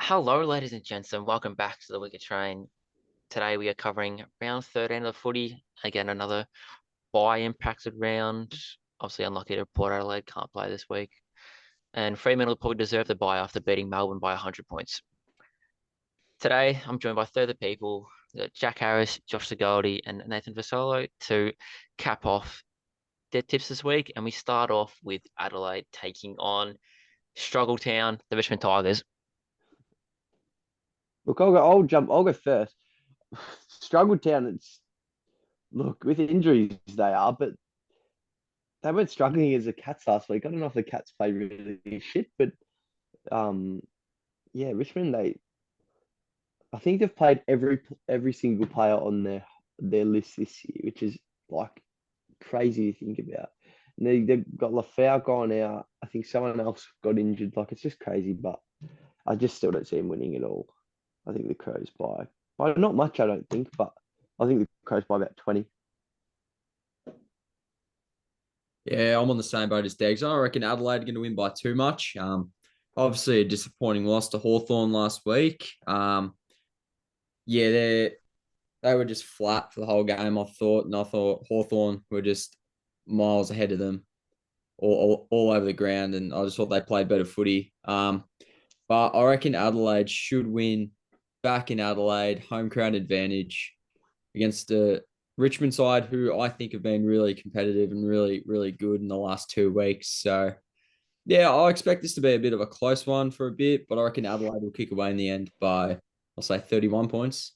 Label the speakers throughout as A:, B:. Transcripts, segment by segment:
A: Hello, ladies and gents, and welcome back to the Wicket Train. Today we are covering round 13 of the footy. Again, another bye-impacted round. Obviously unlucky to Port Adelaide, can't play this week. And Fremantle probably deserve the bye after beating Melbourne by 100 points. Today, I'm joined by 30 people, Jack Harris, Josh Sigoldi, and Nathan Vasolo to cap off their tips this week. And we start off with Adelaide taking on Struggle Town, the Richmond Tigers.
B: Look, I'll go first. Struggle Town, look, with injuries they are, but they weren't struggling as the Cats last week. I don't know if the Cats play really shit, but um, yeah, Richmond, I think they've played every single player on their list this year, which is like crazy to think about. And they've got Lafau gone out. I think someone else got injured. Like, it's just crazy, but I just still don't see him winning at all. I think the Crows by not much, I don't think, but I think the Crows by about 20.
C: Yeah, I'm on the same boat as Degs. I reckon Adelaide are going to win by too much. Obviously a disappointing loss to Hawthorn last week. Yeah, they were just flat for the whole game, I thought, and I thought Hawthorn were just miles ahead of them, all over the ground, and I just thought they played better footy. But I reckon Adelaide should win back in Adelaide, home crowd advantage against the Richmond side, who I think have been really competitive and really, really good in the last 2 weeks. So, yeah, I expect this to be a bit of a close one for a bit, but I reckon Adelaide will kick away in the end by, I'll say, 31 points.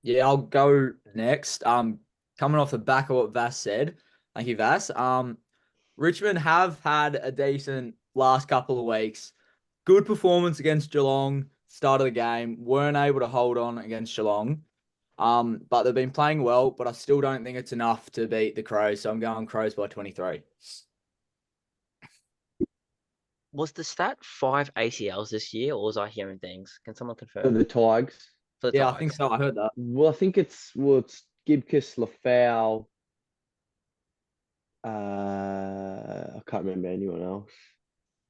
D: Yeah, I'll go next. Coming off the back of what Vass said, thank you, Vass. Richmond have had a decent last couple of weeks. Good performance against Geelong, start of the game. Weren't able to hold on against Geelong. But they've been playing well, but I still don't think it's enough to beat the Crows. So I'm going Crows by 23.
A: Was the stat 5 ACLs this year, or was I hearing things? Can someone
B: For
A: confirm?
B: the Tigers.
A: For the
D: Yeah, I
A: Tigers.
D: think so. I heard that.
B: Well, I think it's Gibcus, Lafau. I can't remember anyone else.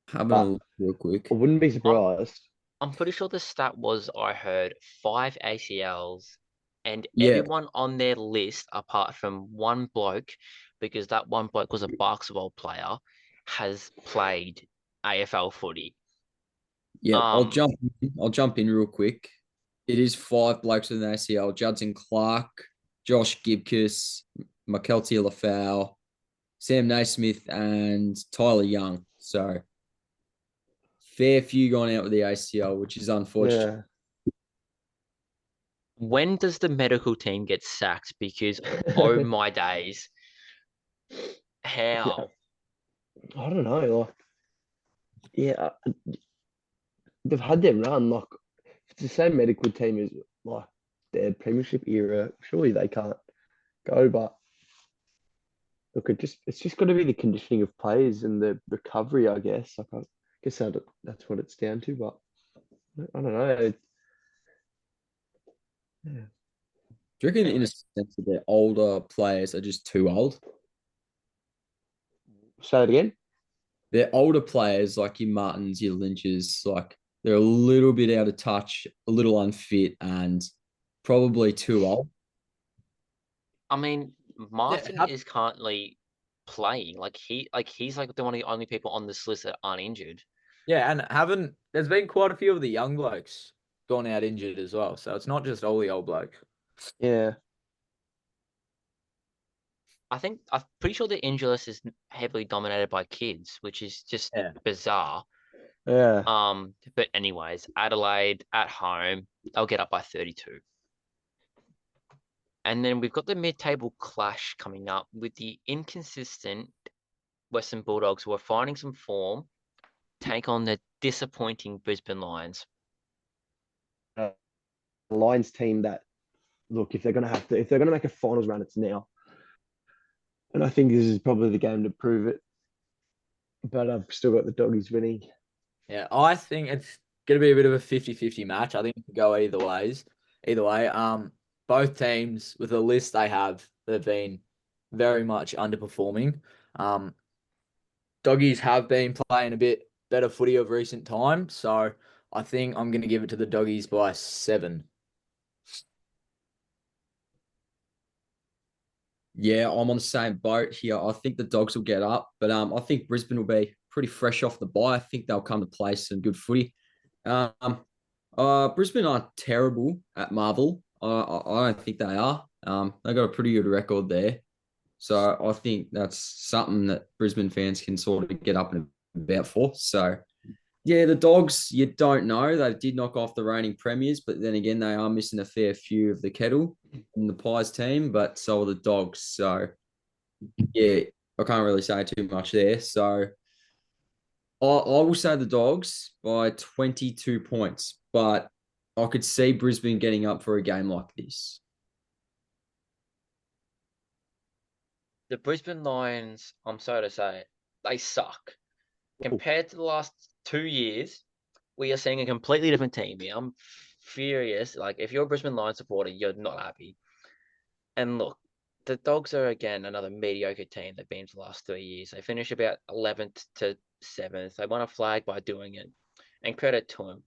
C: Having a look real quick.
B: I wouldn't be surprised.
A: I'm pretty sure the stat was I heard 5 ACLs, and
C: Yeah,
A: everyone on their list, apart from one bloke, because that one bloke was a basketball player, has played AFL footy.
C: yeah.
A: Um,
C: I'll jump in real quick. It is 5 blokes with an ACL: Judson Clark, Josh Gibcus, Makelti Lafau, Sam Naismith, and Tyler Young. So fair few gone out with the ACL, which is unfortunate.
B: Yeah.
A: when does the medical team get sacked? Because oh my days, how?
B: I don't know. Like, yeah, they've had their run. Like, if it's the same medical team as like their premiership era, surely they can't go. But look, it's just got to be the conditioning of players and the recovery, I guess. Like, I guess that's what it's down to. But I don't know. Yeah.
C: Do you reckon, in a sense, that their older players are just too old?
B: Say it again.
C: They're older players like your Martins, your Lynches, like they're a little bit out of touch, a little unfit, and probably too old.
A: I mean, Martin
D: Yeah,
A: is currently playing. He's like the one of the only people on this list that aren't injured.
D: yeah, and there's been quite a few of the young blokes gone out injured as well. So it's not just all the old blokes.
B: Yeah.
A: I'm pretty sure the injury list is heavily dominated by kids, which is just
D: Yeah.
A: bizarre.
B: Yeah.
A: But anyways, Adelaide at home, they'll get up by 32. And then we've got the mid-table clash coming up with the inconsistent Western Bulldogs, who are finding some form, take on the disappointing Brisbane Lions.
B: Lions team that look, if they're gonna make a finals run, it's now. And I think this is probably the game to prove it. But I've still got the doggies winning.
D: Yeah, I think it's going to be a bit of a 50-50 match. I think it could go either ways. Either way, both teams with the list they have been very much underperforming. Doggies have been playing a bit better footy of recent time, so I think I'm going to give it to the Doggies by 7.
C: Yeah, I'm on the same boat here. I think the Dogs will get up, but I think Brisbane will be pretty fresh off the bye. I think they'll come to play some good footy. Um, Brisbane aren't terrible at Marvel. I don't think they are. They got a pretty good record there. So I think that's something that Brisbane fans can sort of get up and about for. So yeah, the Dogs, you don't know. They did knock off the reigning premiers, but then again, they are missing a fair few of the kettle in the Pies team, but so are the Dogs. So yeah, I can't really say too much there. So I will say the Dogs by 22 points, but I could see Brisbane getting up for a game like this.
A: The Brisbane Lions, I'm sorry to say, they suck. Compared to the last 2 years, we are seeing a completely different team here. I'm furious. Like, if you're a Brisbane Lions supporter, you're not happy. And look, the Dogs are, again, another mediocre team they've been for the last 3 years. They finished about 11th to 7th. They won a flag by doing it. And credit to them.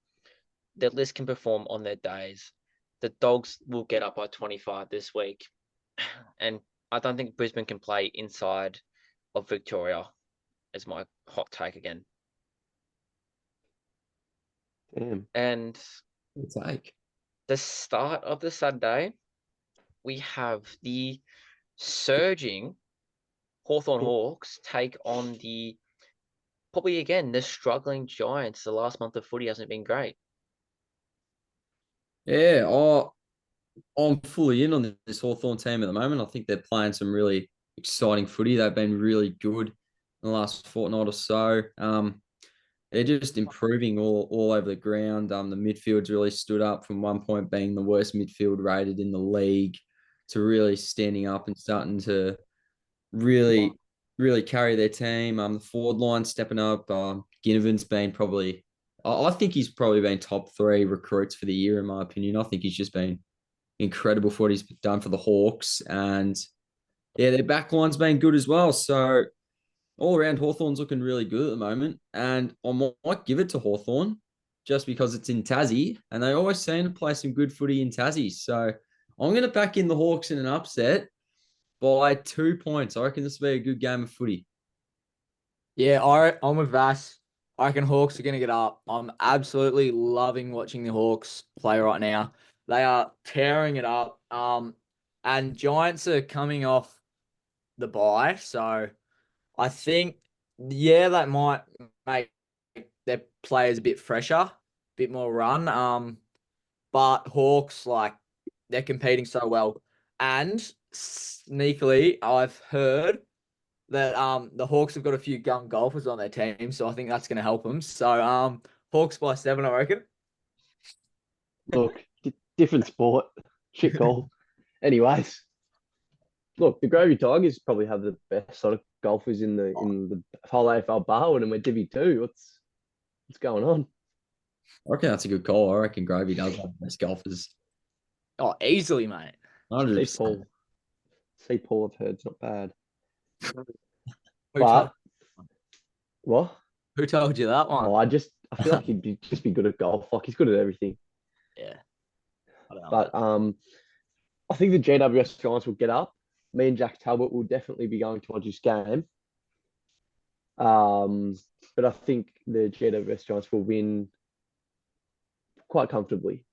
A: Their list can perform on their days. The Dogs will get up by 25 this week. And I don't think Brisbane can play inside of Victoria, is my hot take again.
B: Damn.
A: And
C: Good take.
A: the start of the Sunday, we have the surging Hawthorn Hawks take on the probably again the struggling Giants. The last month of footy hasn't been great.
C: Yeah, I'm fully in on this Hawthorn team at the moment. I think they're playing some really exciting footy. They've been really good in the last fortnight or so. They're just improving all over the ground. The midfield's really stood up from one point being the worst midfield rated in the league to really standing up and starting to really carry their team. The forward line stepping up. Ginnivan's been probably, I think he's probably been top 3 recruits for the year, in my opinion. I think he's just been incredible for what he's done for the Hawks. And yeah, their backline's been good as well. So all around, Hawthorn's looking really good at the moment. And I might give it to Hawthorn just because it's in Tassie. And they always seem to play some good footy in Tassie. So I'm going to back in the Hawks in an upset by 2 points. I reckon this will be a good game of footy.
D: Yeah, I'm with Vass. I reckon Hawks are going to get up. I'm absolutely loving watching the Hawks play right now. They are tearing it up. And Giants are coming off the bye, so I think, yeah, that might make their players a bit fresher, a bit more run. But Hawks, like, they're competing so well. And sneakily, I've heard that the Hawks have got a few young golfers on their team, so I think that's going to help them. So Hawks by 7, I reckon.
B: Look, different sport. Shit call. Anyways, look, the Gravy Tigers probably have the best sort of golfers in the whole AFL bar, and we're Divi 2. What's going on?
C: I reckon that's a good call. I reckon Gravy does have the best golfers.
D: Oh, easily, mate.
C: 100%.
B: See Paul, I've heard it's not bad.
D: Who
B: But
D: told,
B: what?
D: who told you that one?
B: Oh, I feel like he'd just be good at golf. Like he's good at everything.
D: Yeah. I don't know.
B: But I think the GWS Giants will get up. Me and Jack Talbot will definitely be going to watch this game. But I think the GWS Giants will win quite comfortably.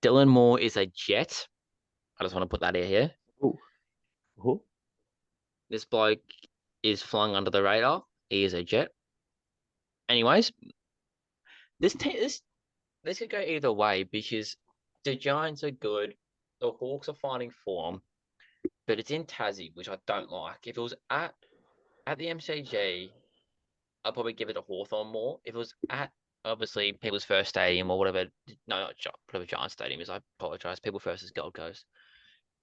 A: Dylan Moore is a Jet. I just want to put that in here.
B: Ooh. Ooh.
A: This bloke is flung under the radar. He is a Jet. Anyways, this could go either way because the Giants are good. The Hawks are finding form, but it's in Tassie, which I don't like. If it was at the MCG, I'd probably give it to Hawthorn more. If it was at obviously People's First Stadium or whatever, no, not whatever Giants Stadium is. I apologize. People First is Gold Coast.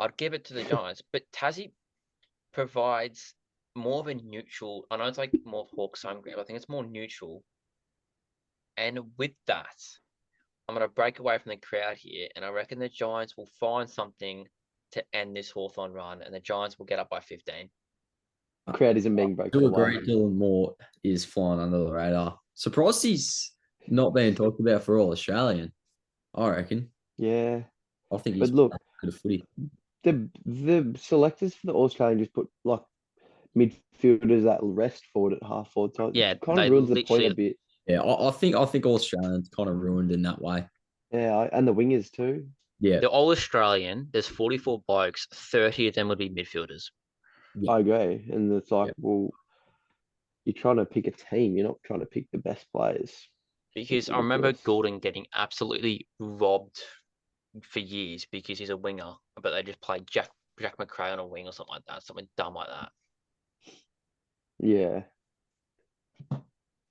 A: I'd give it to the Giants, but Tassie provides more of a neutral. I know it's like more Hawks home ground. I think it's more neutral. And with that, I'm going to break away from the crowd here, and I reckon the Giants will find something to end this Hawthorn run, and the Giants will get up by 15.
B: Crowd isn't being
C: I
B: broken
C: do
B: away.
C: agree Dylan Moore is flying under the radar. Surprised not being talked about for all Australian. I reckon.
B: Yeah,
C: I think
B: but
C: he's
B: look,
C: good at footy.
B: the selectors for the All Australian just put like midfielders that rest forward at half forward, so it
A: Yeah,
B: kind of
A: they
B: ruins the point a
A: literally
B: bit.
C: Yeah, I think all Australians kind of ruined in that way.
B: Yeah, and the wingers too.
C: Yeah,
A: the All Australian. There's 44 blokes. 30 of them would be midfielders.
C: yeah,
B: I agree, and it's like,
C: yeah.
B: well, you're trying to pick a team. You're not trying to pick the best players.
A: Because
B: It's
A: I remember
B: ridiculous.
A: Gordon getting absolutely robbed for years because he's a winger, but they just played Jack McRae on a wing or something like that, something dumb like that.
B: Yeah,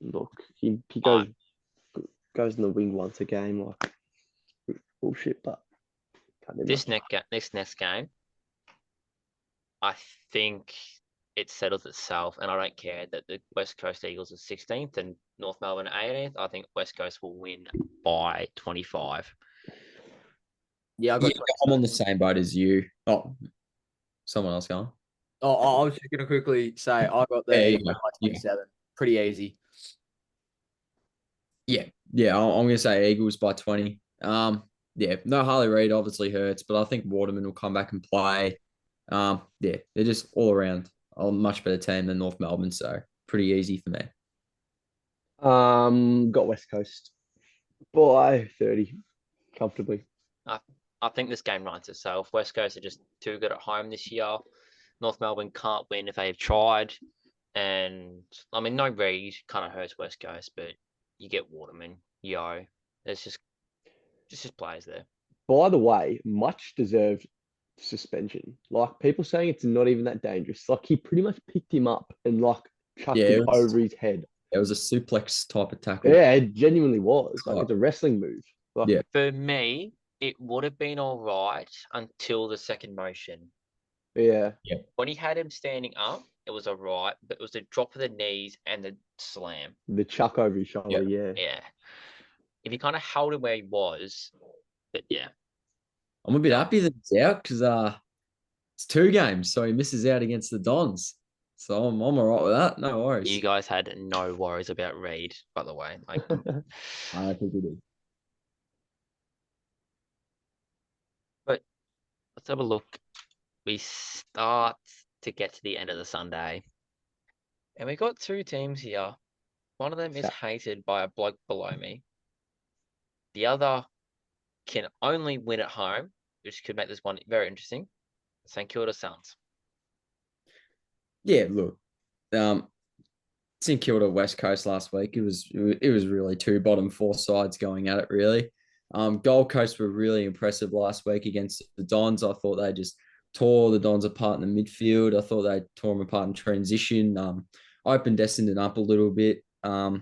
B: look, he
A: I,
B: goes in the wing once a game, like bullshit, but can't do
A: this
B: much.
A: next game, I think it settles itself, and I don't care that the West Coast Eagles are 16th and North Melbourne 18th. I think West Coast will win by 25.
D: Yeah, I
C: Yeah,
D: got.
C: I'm on the same boat as you. Oh, someone else going?
D: Oh, I was just gonna quickly say I got
C: Yeah,
D: the
C: yeah,
D: Eagles by
C: yeah,
D: 27. Pretty easy.
C: yeah, yeah. I'm gonna say Eagles by 20. Yeah, no Harley Reid obviously hurts, but I think Waterman will come back and play. Yeah, they're just all around a much better team than North Melbourne, so pretty easy for me.
B: Got West Coast by 30 comfortably.
A: I think this game writes itself. West Coast are just too good at home this year. North Melbourne can't win if they've tried. And I mean, no Reed kind of hurts West Coast, but you get Waterman, Yo. There's just players there.
B: By the way, much deserved suspension. Like people saying it's not even that dangerous. Like he pretty much picked him up and like
C: Yeah,
B: chucked him over his head.
C: it was a suplex type of tackle.
B: Yeah, it genuinely was. Like
C: Oh,
B: it's a wrestling move. Like,
C: yeah,
A: For me, it would have been all right until the second motion.
B: yeah.
A: When he had him standing up, it was all right, but it was the drop of the knees and the slam.
B: The chuck over his shoulder,
C: Yeah.
B: yeah.
A: Yeah. If he kind of held him where he was, but yeah.
C: I'm a bit
A: No,
C: happy that he's out because it's 2 games, so he misses out against the Dons. So I'm all right with that. No worries.
A: you guys had no worries about Reed, by the way. Like,
C: I think we did.
A: but let's have a look. We start to get to the end of the Sunday, and we got two teams here. One of them is
B: Sa-
A: hated by a bloke below me. The other can only win at home, which could make this one very interesting. St Kilda Suns.
C: Yeah, look, St Kilda West Coast last week. It was really two bottom four sides going at it really. Gold Coast were really impressive last week against the Dons. I thought they just tore the Dons apart in the midfield. I thought they tore them apart in transition. Opened Essendon up a little bit. I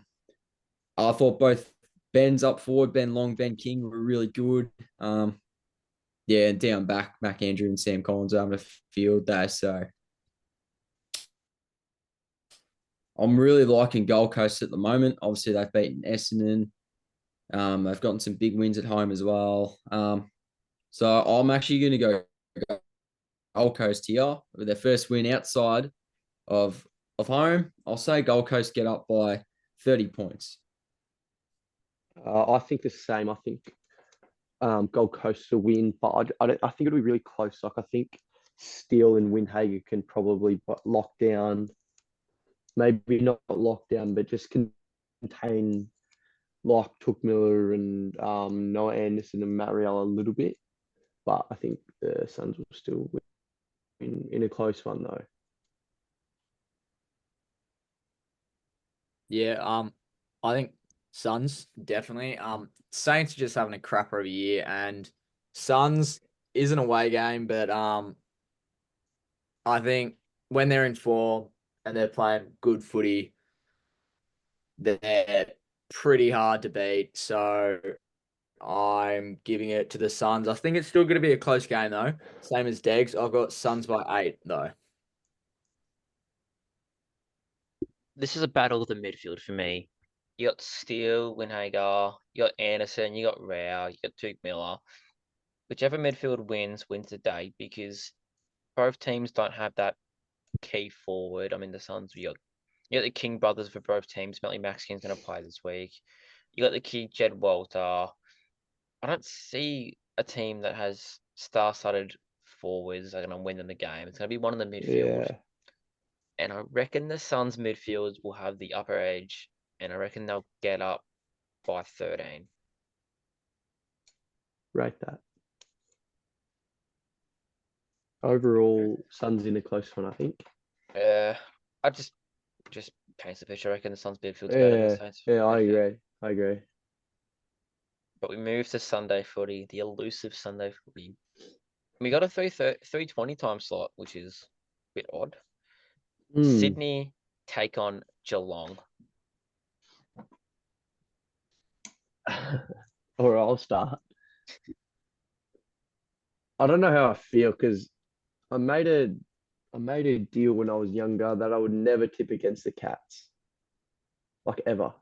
C: thought both Ben's up forward, Ben Long, Ben King were really good. Yeah, and down back, Mac Andrew and Sam Collins are having a field day. So I'm really liking Gold Coast at the moment. Obviously, they've beaten Essendon. They've gotten some big wins at home as well. So I'm actually going to go Gold Coast here with their first win outside of home. I'll say Gold Coast get up by 30 points.
B: I think the same. I think Gold Coast will win, but I think it'll be really close. Like I think Steele and Windhager can probably lock down, maybe not lock down, but just contain like Took Miller and Noah Anderson and Marielle a little bit. But I think the Suns will still win in a close one though.
D: Yeah, I think Suns definitely. Saints are just having a crapper of a year, and Suns is an away game, but I think when they're in form and they're playing good footy, they're pretty hard to beat. So I'm giving it to the Suns. I think it's still going to be a close game though. Same as Degs. I've got Suns by 8 though.
A: This is a battle of the midfield for me. You got Steele, Winhager, you got Anderson, you got Rao, you got Duke Miller. Whichever midfield wins the day because both teams don't have that key forward. I mean, the Suns, you got the King brothers for both teams. Melly Maxine's going to play this week. You got the kid Jed Walter. I don't see a team that has star-studded forwards are going to win in the game. It's going to be one in the midfield.
B: Yeah,
A: And I reckon the Suns midfield will have the upper edge, and I reckon they'll get up by 13.
B: rate that. Overall, Suns in a close one, I think.
A: I just paints the picture. I reckon the Suns midfield's better than the
B: Yeah,
A: Saints
B: yeah, I
A: midfield.
B: agree. I agree.
A: But we move to Sunday footy, the elusive Sunday footy. We got a 3:20 time slot, which is a bit odd. Sydney take on Geelong.
B: Or I'll start. I don't know how I feel because I made a deal when I was younger that I would never tip against the Cats, like ever.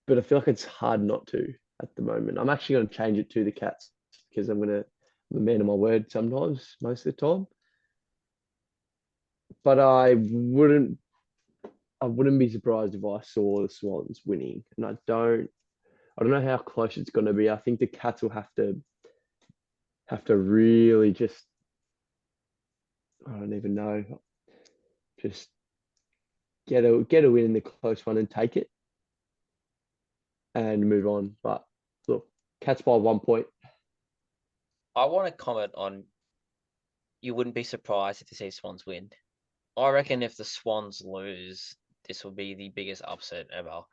B: But I feel like it's hard not to at the moment. I'm actually going to change it to the Cats because I'm a man of my word sometimes, most of the time. But I wouldn't be surprised if I saw the Swans winning, and I don't know how close it's going to be. I think the Cats will have to really just, I don't even know, just get a win in the close one and take it and move on. But look, Cats by 1 point.
A: I want to comment on you wouldn't be surprised if you see Swans win. I reckon if the Swans lose, this will be the biggest upset ever.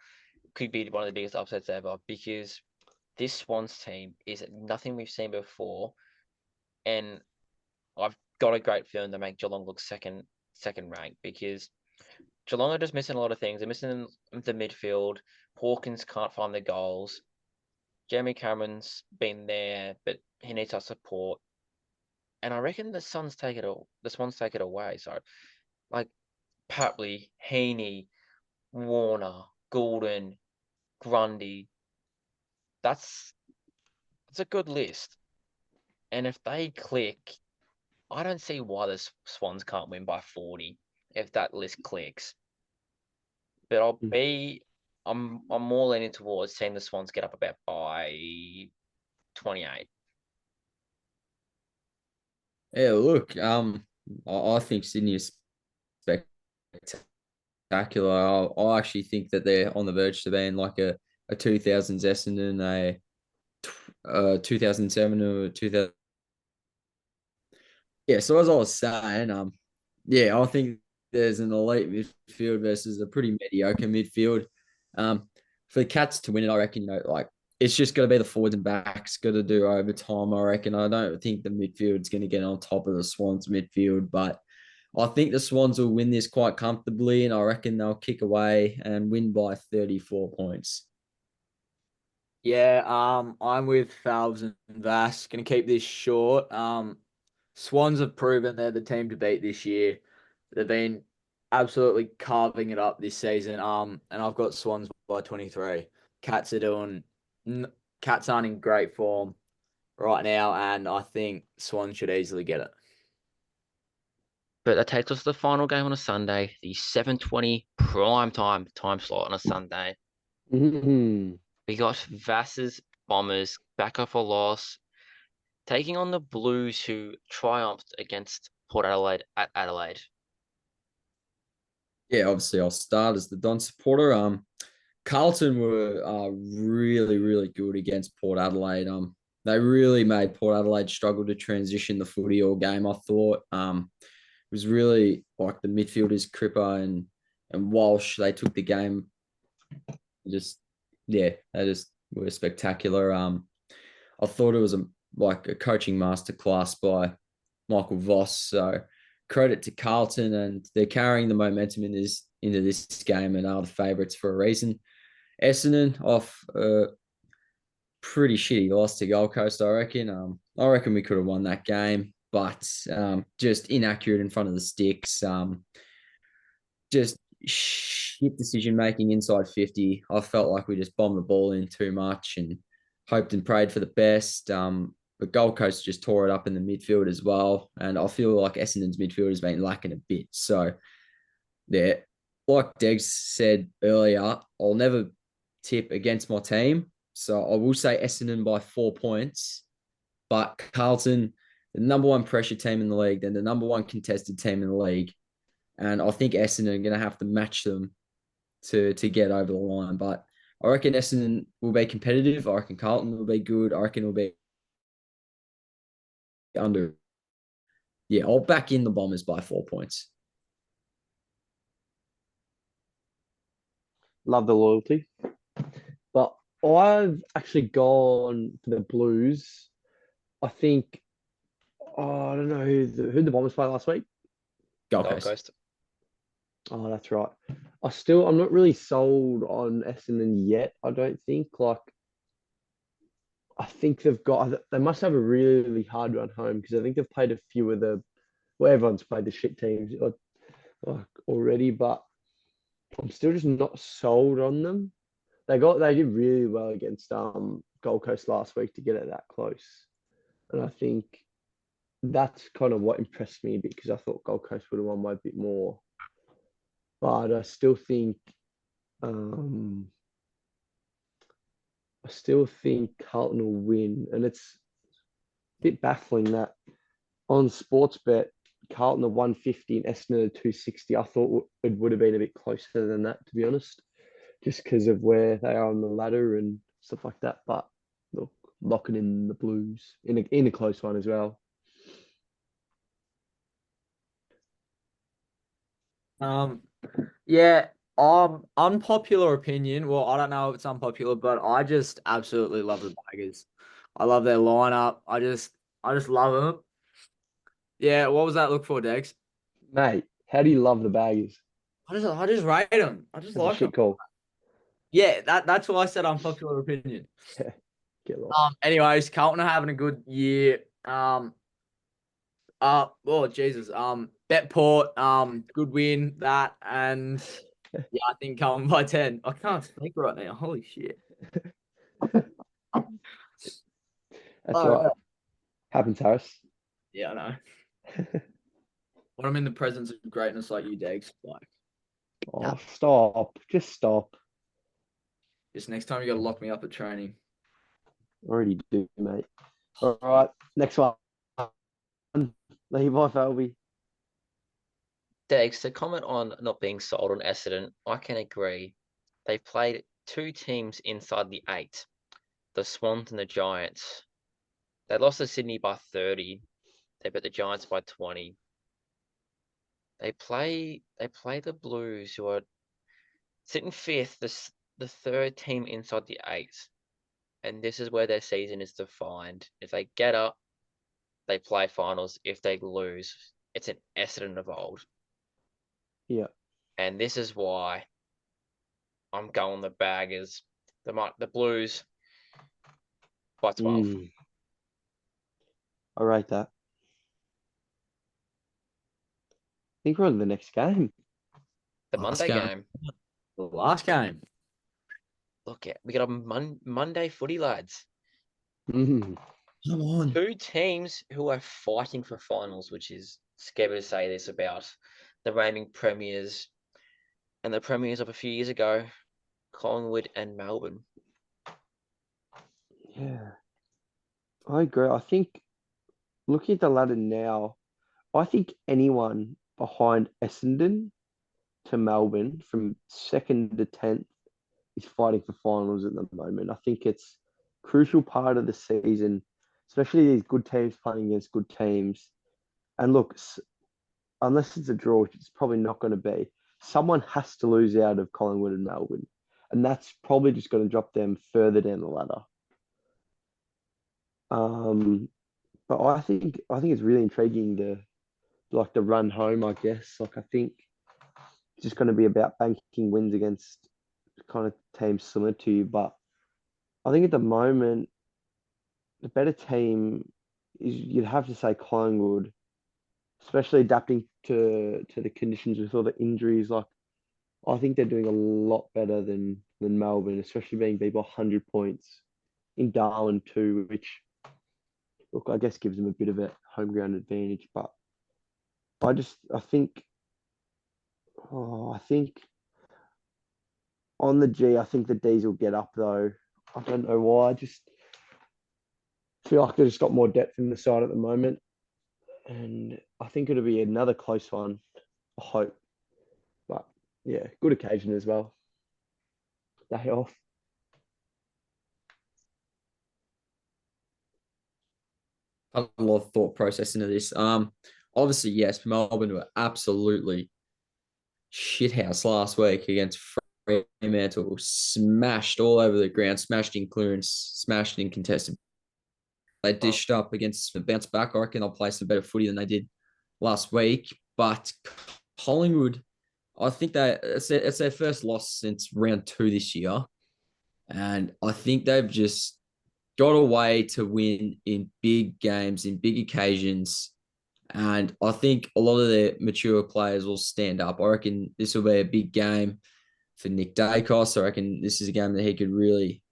A: Could be one of the biggest upsets ever because this Swans team is nothing we've seen before, and I've got a great feeling to make Geelong look second rank because Geelong are just missing a lot of things. They're missing the midfield. Hawkins can't find the goals. Jeremy Cameron's been there, but he needs our support. And I reckon the Swans take it away. So like Papley, Heaney, Warner, Goulden, Grundy. That's a good list. And if they click, I don't see why the Swans can't win by 40 if that list clicks. But I'm more leaning towards seeing the Swans get up about by 28.
C: Yeah, look, I think Sydney is spectacular. I actually think that they're on the verge to being like a 2000s Essendon, a 2007 or 2000. Yeah, so as I was saying, yeah, I think there's an elite midfield versus a pretty mediocre midfield. For the Cats to win it, I reckon, like it's just got to be the forwards and backs got to do overtime. I reckon. I don't think the midfield's going to get on top of the Swans midfield, but I think the Swans will win this quite comfortably, and I reckon they'll kick away and win by 34 points.
D: Yeah, I'm with Falves and Vass. Gonna keep this short. Swans have proven they're the team to beat this year. They've been absolutely carving it up this season. And I've got Swans by 23. Cats are doing, Cats aren't in great form right now, and I think Swans should easily get it.
A: But that takes us to the final game on a Sunday, the 7:20 prime time slot on a Sunday.
B: Mhm.
A: We got Vass's Bombers back off a loss, taking on the Blues who triumphed against Port Adelaide at Adelaide.
C: Yeah, obviously I'll start as the Don supporter. Carlton were really, really good against Port Adelaide. They really made Port Adelaide struggle to transition the footy all game. I thought it was really like the midfielders Cripper and Walsh. They took the game. Just yeah, they just were spectacular. I thought it was like a coaching masterclass by Michael Voss. So credit to Carlton, and they're carrying the momentum into this game and are the favourites for a reason. Essendon off pretty shitty loss to Gold Coast, I reckon. I reckon we could have won that game, but just inaccurate in front of the sticks. Just shit decision making inside 50. I felt like we just bombed the ball in too much and hoped and prayed for the best. But Gold Coast just tore it up in the midfield as well. And I feel like Essendon's midfield has been lacking a bit. So, yeah, like Degs said earlier, I'll never tip against my team. So I will say Essendon by 4 points, but Carlton, the number one pressure team in the league, then the number one contested team in the league. And I think Essendon are going to have to match them to get over the line. But I reckon Essendon will be competitive. I reckon Carlton will be good. I reckon it'll be under. Yeah, I'll back in the Bombers by 4 points.
B: Love the loyalty. But I've actually gone for the Blues. I think, I don't know who the Bombers played last week.
C: Gold
A: Gold
C: Coast.
A: Coast.
B: Oh, that's right. I'm not really sold on Essendon yet. I don't think. Like, I think they must have a really hard run home because I think they've played a few of well, everyone's played the shit teams already, but I'm still just not sold on them. They did really well against Gold Coast last week to get it that close, and I think that's kind of what impressed me because I thought Gold Coast would have won by a bit more, but um, I still think Carlton will win, and it's a bit baffling that on Sportsbet Carlton are 150 and Essendon are 260. I thought it would have been a bit closer than that, to be honest, just because of where they are on the ladder and stuff like that. But look, locking in the Blues in a close one as well.
D: Yeah, unpopular opinion. Well, I don't know if it's unpopular, but I just absolutely love the Baggers. I love their lineup. I just love them. Yeah, what was that look for, Dex?
B: Mate, how do you love the Baggers?
D: I just rate them. I just
B: That's a
D: like them.
B: shit call.
D: Yeah, that's why I said unpopular opinion.
B: Yeah, get lost.
D: Anyways, Carlton are having a good year. Oh Jesus. Betport, good win that, and yeah, I think Carlton by 10. I can't speak right now. Holy shit.
B: That's
D: Oh,
B: right. Happens, Harris.
D: yeah, I know. When I'm in the presence of greatness like you, Degs, like,
B: Oh, stop. Just stop.
D: just next time you gotta lock me up at training.
B: Already do, mate. All right, next one. Levi Felby.
A: Dex, to comment on not being sold on Essendon, I can agree. They played two teams inside the 8, the Swans and the Giants. They lost to Sydney by 30. They beat the Giants by 20. They play the Blues, who are sitting fifth, the third team inside the 8. And this is where their season is defined. If they get up, they play finals. If they lose, it's an Essendon of old.
B: Yeah.
A: And this is why I'm going the Baggers. The Blues by 12.
B: I rate that. I think we're on the next game.
A: The
C: Last
A: Monday
C: game.
A: game.
D: The last game.
A: Look at we got a Monday footy, lads.
B: Mm.
C: Come on.
A: Two teams who are fighting for finals, which is scary to say this about the reigning premiers and the premiers of a few years ago, Collingwood and Melbourne.
B: Yeah, I agree. I think looking at the ladder now, I think anyone behind Essendon to Melbourne from second to 10th is fighting for finals at the moment. I think it's a crucial part of the season, especially these good teams playing against good teams. And look, unless it's a draw, which it's probably not going to be, someone has to lose out of Collingwood and Melbourne. And that's probably just going to drop them further down the ladder. But I think it's really intriguing the run home, I guess. Like I think it's just going to be about banking wins against kind of teams similar to you. But I think at the moment, the better team is you'd have to say Collingwood, especially adapting to the conditions with all the injuries. Like I think they're doing a lot better than Melbourne, especially being beat by 100 points in Darwin too, which look I guess gives them a bit of a home ground advantage. But I think I think On the G, I think the D's will get up though. I don't know why. I just feel like they've just got more depth in the side at the moment. And I think it'll be another close one. I hope. But yeah, good occasion as well. Day off.
C: A lot of thought process into this. Obviously, yes, Melbourne were absolutely shithouse last week against Fremantle. Smashed all over the ground, smashed in clearance, smashed in contested. They dished up against a bounce back. I reckon they'll play some better footy than they did last week. But Collingwood, I think it's their first loss since round 2 this year. And I think they've just got a way to win in big games, in big occasions. And I think a lot of their mature players will stand up. I reckon this will be a big game for Nick Dacos. I reckon this is a game that he could really,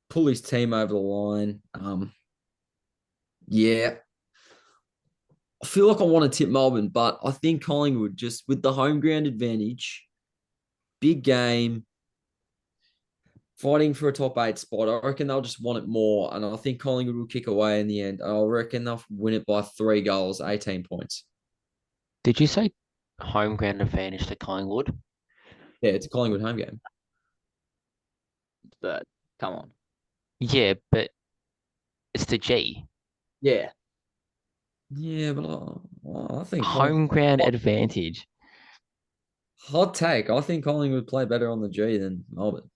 C: pull his team over the line. Yeah. I feel like I want to tip Melbourne, but I think Collingwood, just with the home ground advantage, big game, fighting for a top 8 spot. I reckon they'll just want it more. And I think Collingwood will kick away in the end. I reckon they'll win it by 3 goals, 18 points.
A: Did you say home ground advantage to Collingwood?
C: Yeah, it's a Collingwood home game.
D: But come on.
A: Yeah, but it's the G.
D: Yeah.
C: Yeah, but I think
A: Home ground advantage.
C: hot take. I think Collingwood play better on the G than Melbourne.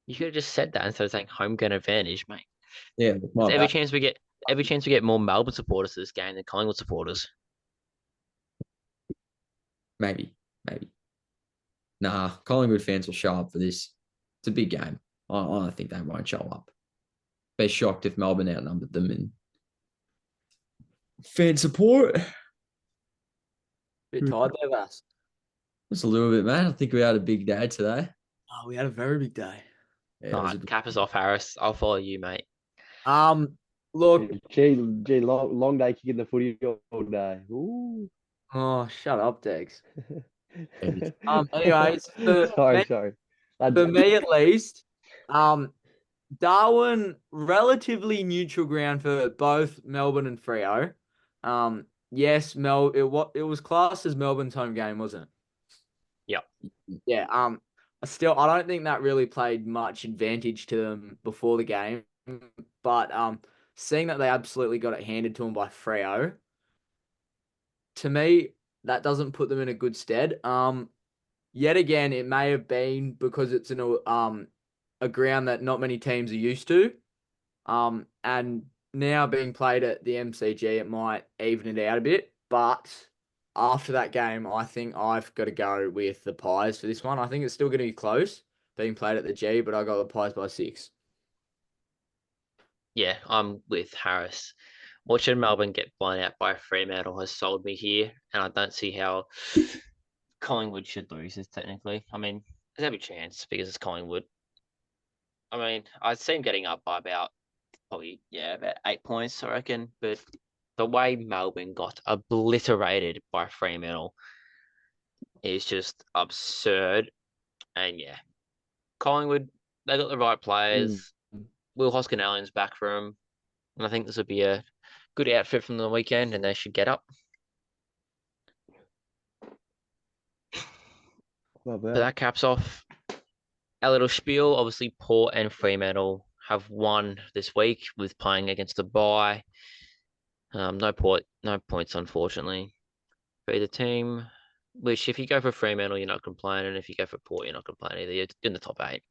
A: You should have just said that instead of saying home ground advantage, mate.
C: Yeah,
A: There's every chance we get more Melbourne supporters to this game than Collingwood supporters.
C: maybe. Nah, Collingwood fans will show up for this. It's a big game. I don't think they won't show up. Be shocked if Melbourne outnumbered them in fan support.
D: Bit tired there, Vass.
C: Just a little bit, man. I think we had a big day today.
D: Oh, we had a very big day.
C: Yeah,
A: All right, cap us off, Harris. I'll follow you, mate.
D: Look.
B: Gee, long day kicking the footy all day. Ooh.
D: Oh, shut up, Dex. Anyways,
B: Sorry.
D: For me at least, Darwin, relatively neutral ground for both Melbourne and Freo. Yes, it was classed as Melbourne's home game, wasn't it?
A: Yep.
D: Yeah. I don't think that really played much advantage to them before the game, but seeing that they absolutely got it handed to them by Freo, to me, that doesn't put them in a good stead. Yet again, it may have been because it's in a ground that not many teams are used to. And now being played at the MCG, it might even it out a bit. But after that game, I think I've got to go with the Pies for this one. I think it's still going to be close, being played at the G, but I got the Pies by 6.
A: Yeah, I'm with Harris. Watching Melbourne get blown out by Fremantle has sold me here, and I don't see how Collingwood should lose this technically. I mean, there's every chance because it's Collingwood. I mean, I'd see him getting up by about 8 points, I reckon. But the way Melbourne got obliterated by Fremantle is just absurd. And yeah, Collingwood, they got the right players. Will Hoskin-Allen's back for him. And I think this would be a good outfit from the weekend, and they should get up.
B: Love
A: So
B: that.
A: that caps off our little spiel. Obviously, Port and Fremantle have won this week with playing against the bye. No points, unfortunately, for either team. Which, if you go for Fremantle, you're not complaining. If you go for Port, you're not complaining either. You're in the top 8.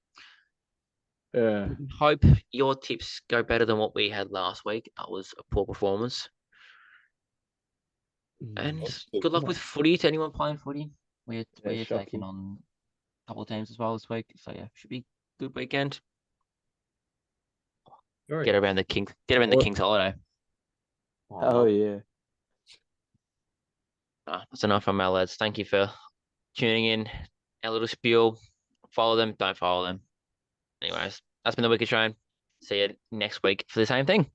B: Yeah.
A: Hope your tips go better than what we had last week. That was a poor performance. And good luck with footy to anyone playing footy. We're taking
B: shocking.
A: on a couple of teams as well this week. So yeah, should be a good weekend. Get around the King's holiday.
B: Oh yeah.
A: That's enough from our lads. Thank you for tuning in. Our little spiel. Follow them, don't follow them. Anyways, that's been the Wicked Train. See you next week for the same thing.